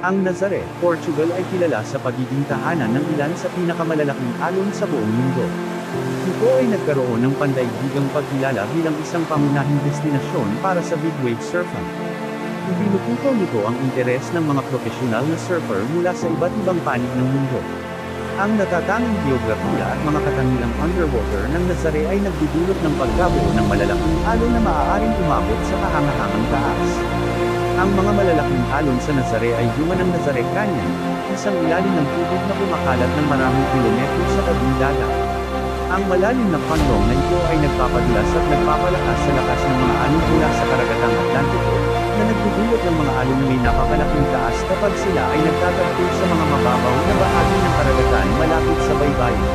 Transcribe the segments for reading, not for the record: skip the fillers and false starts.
Ang Nazare, Portugal ay kilala sa pagiging tahanan ng ilan sa pinakamalalaking alon sa buong mundo. Ito ay nagkaroon ng pandaigdigang pagkilala bilang isang pangunahing destinasyon para sa big wave surfing. Ibinutukaw nito ang interes ng mga profesional na surfer mula sa iba't ibang panig ng mundo. Ang natatanging geografiya at mga katangiang underwater ng Nazare ay nagdudulot ng pagkabuo ng malalaking alon na maaaring umabot sa kahangahangang taas. Ang mga malalaking alon sa Nazare ay bunga ng Nazare Canyon, isang ilalim ng tubig na kumakalat ng maraming kilometro sa tabing dagat. Ang malalim na kanlong na ito ay nagpapadulas at nagpapalakas sa lakas ng mga alon mula sa karagatang Atlantiko, na nagdudulot ng mga alon na may napakalaking taas kapag sila ay nagtatagpo sa mga mababaw na bahagi ng karagatan malapit sa baybayin.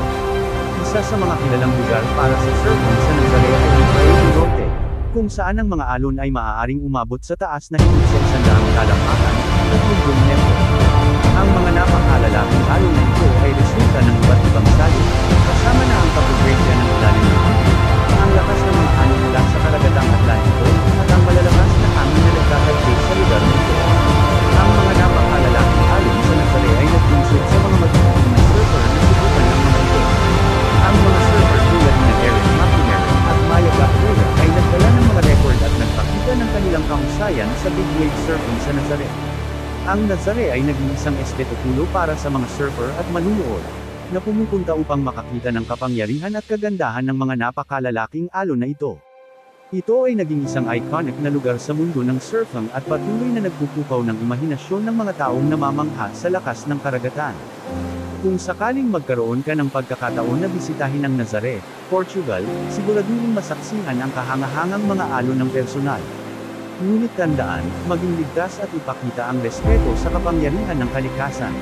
Isa sa mga kilalang lugar para sa surfing sa Nazare ay ang Playa del Norte, kung saan ang mga alon ay maaaring umabot sa taas na higit sa 100 talampakan, at milyong metro. Ang mga napakalalaking alon na ito ay resulta ng iba't ibang salin, kasama na ang topography ng ilalim ng tubig, ang lakas ng mga alon mula sa karagatang Atlantiko, at ang malalakas na hangin na nagtatagpo sa lugar nito. Ang mga napakalalaking alon sa Nazare ay nagbunsod sa mga matutulong na surfer na subukan ng mga ito. Ang mga surfer tulad ni Eric McInerney at Maya Gabriela ay nagdala ng mga record at nagpakita ng kanilang kahusayan sa big wave surfing sa Nazare. Ang Nazare ay naging isang espetakulo para sa mga surfer at manunood, na pumupunta upang makakita ng kapangyarihan at kagandahan ng mga napakalalaking alon na ito. Ito ay naging isang iconic na lugar sa mundo ng surfing at patuloy na nagpupukaw ng imahinasyon ng mga taong namamangha sa lakas ng karagatan. Kung sakaling magkaroon ka ng pagkakataon na bisitahin ang Nazare, Portugal, siguraduhin masaksihan ang kahangahangang mga alon ng personal. Ngunit tandaan, maging ligtas at ipakita ang respeto sa kapangyarihan ng kalikasan.